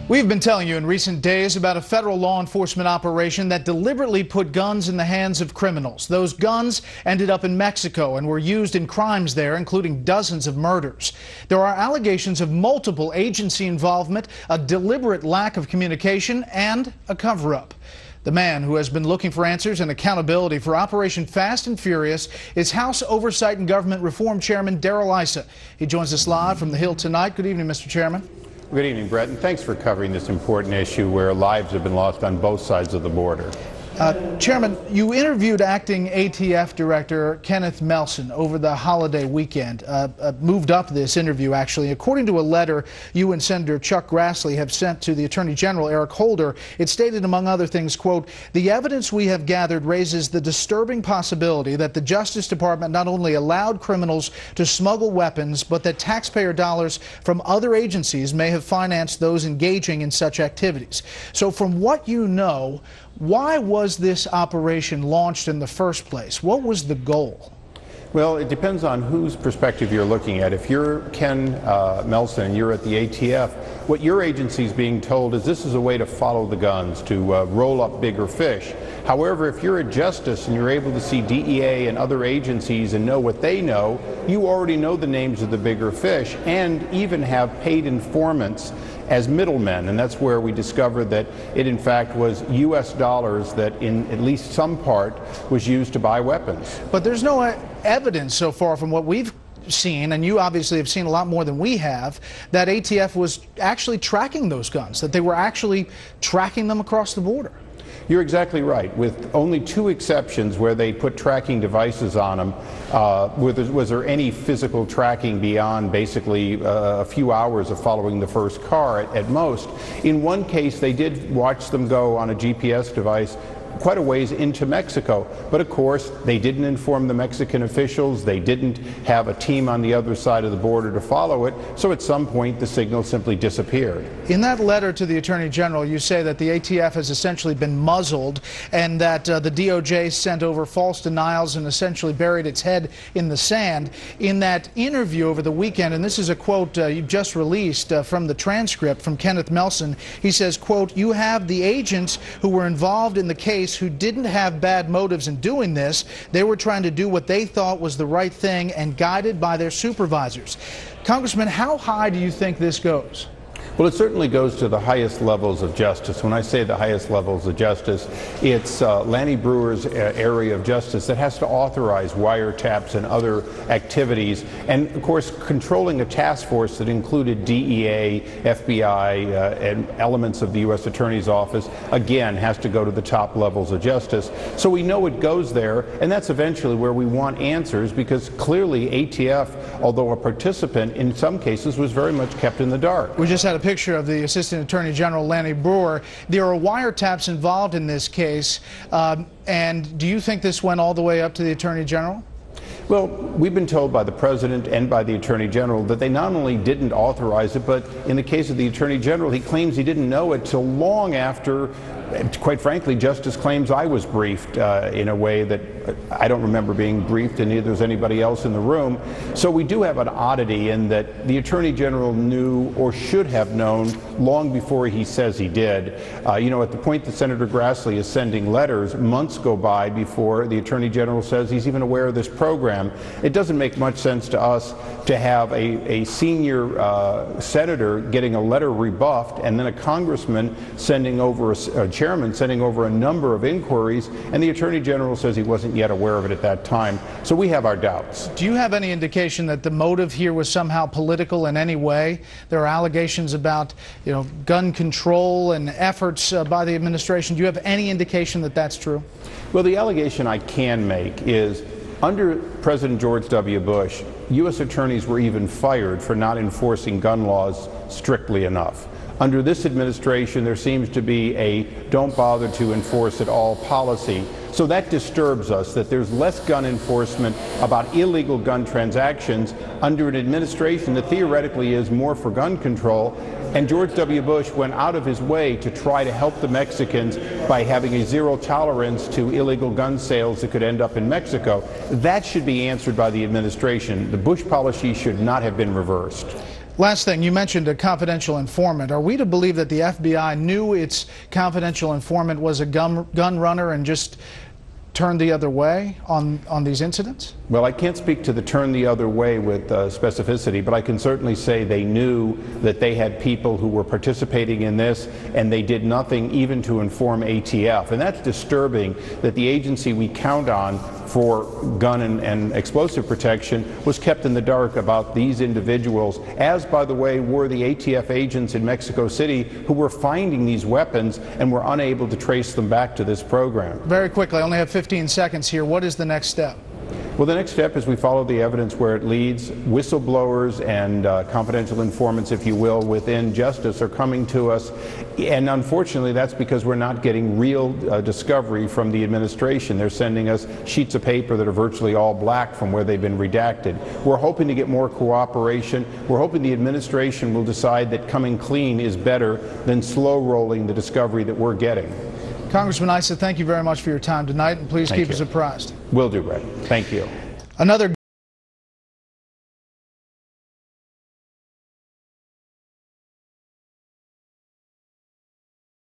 We've been telling you in recent days about a federal law enforcement operation that deliberately put guns in the hands of criminals. Those guns ended up in Mexico and were used in crimes there, including dozens of murders. There are allegations of multiple agency involvement, a deliberate lack of communication, and a cover-up. The man who has been looking for answers and accountability for Operation Fast and Furious is House Oversight and Government Reform Chairman Darrell Issa. He joins us live from the Hill tonight. Good evening, Mr. Chairman. Good evening, Brett, and thanks for covering this important issue where lives have been lost on both sides of the border. Chairman, you interviewed acting ATF Director Kenneth Melson over the holiday weekend, moved up this interview actually. According to a letter you and Senator Chuck Grassley have sent to the Attorney General Eric Holder, it stated among other things, quote, "The evidence we have gathered raises the disturbing possibility that the Justice Department not only allowed criminals to smuggle weapons, but that taxpayer dollars from other agencies may have financed those engaging in such activities." So from what you know, why was this operation launched in the first place? What was the goal? Well, it depends on whose perspective you're looking at. If you're Ken Melson and you're at the ATF, what your agency is being told is this is a way to follow the guns, to roll up bigger fish. However, if you're at Justice and you're able to see DEA and other agencies and know what they know, you already know the names of the bigger fish and even have paid informants as middlemen, and that's where we discovered that it in fact was U.S. dollars that in at least some part was used to buy weapons. But there's no evidence so far from what we've seen, and you obviously have seen a lot more than we have, that ATF was actually tracking those guns, that they were actually tracking them across the border. You're exactly right. With only two exceptions where they put tracking devices on them, was there any physical tracking beyond basically a few hours of following the first car at most. In one case, they did watch them go on a GPS device quite a ways into Mexico. But of course, they didn't inform the Mexican officials. They didn't have a team on the other side of the border to follow it. So at some point, the signal simply disappeared. In that letter to the Attorney General, you say that the ATF has essentially been muzzled and that the DOJ sent over false denials and essentially buried its head in the sand. In that interview over the weekend, and this is a quote you just released from the transcript from Kenneth Melson, he says, quote, "You have the agents who were involved in the case who didn't have bad motives in doing this. They were trying to do what they thought was the right thing and guided by their supervisors." Congressman, how high do you think this goes? Well, it certainly goes to the highest levels of justice. When I say the highest levels of justice, it's Lanny Breuer's area of justice that has to authorize wiretaps and other activities. And, of course, controlling a task force that included DEA, FBI, and elements of the U.S. Attorney's Office, again, has to go to the top levels of justice. So we know it goes there, and that's eventually where we want answers, because clearly ATF, although a participant, in some cases was very much kept in the dark. We just had a picture of the Assistant Attorney General Lanny Breuer. There are wiretaps involved in this case, and do you think this went all the way up to the Attorney General? Well, we've been told by the President and by the Attorney General that they not only didn't authorize it, but in the case of the Attorney General, he claims he didn't know it till long after, quite frankly, Justice claims I was briefed in a way that I don't remember being briefed, and neither is anybody else in the room. So we do have an oddity in that the Attorney General knew or should have known long before he says he did. You know, at the point that Senator Grassley is sending letters, months go by before the Attorney General says he's even aware of this program. It doesn't make much sense to us to have a senior senator getting a letter rebuffed and then a congressman sending over a chairman sending over a number of inquiries, and the Attorney General says he wasn't yet aware of it at that time. So we have our doubts. Do you have any indication that the motive here was somehow political in any way? There are allegations about, you know, gun control and efforts by the administration. Do you have any indication that that's true? Well, the allegation I can make is under President George W. Bush, U.S. attorneys were even fired for not enforcing gun laws strictly enough. Under this administration, there seems to be a don't bother to enforce at all policy. So that disturbs us, that there's less gun enforcement about illegal gun transactions under an administration that theoretically is more for gun control. And George W. Bush went out of his way to try to help the Mexicans by having a zero tolerance to illegal gun sales that could end up in Mexico. That should be answered by the administration. The Bush policy should not have been reversed. Last thing, you mentioned a confidential informant. Are we to believe that the FBI knew its confidential informant was a gun runner and just turned the other way on these incidents? Well, I can't speak to the turn the other way with specificity, but I can certainly say they knew that they had people who were participating in this, and they did nothing even to inform ATF. And that's disturbing, that the agency we count on for gun and explosive protection was kept in the dark about these individuals, as, by the way, were the ATF agents in Mexico City who were finding these weapons and were unable to trace them back to this program. Very quickly, I only have 15 seconds here. What is the next step? Well, the next step is we follow the evidence where it leads. Whistleblowers and confidential informants, if you will, within justice are coming to us. And unfortunately, that's because we're not getting real discovery from the administration. They're sending us sheets of paper that are virtually all black from where they've been redacted. We're hoping to get more cooperation. We're hoping the administration will decide that coming clean is better than slow rolling the discovery that we're getting. Congressman Issa, thank you very much for your time tonight, and please keep us apprised. Will do, Brett. Thank you. Another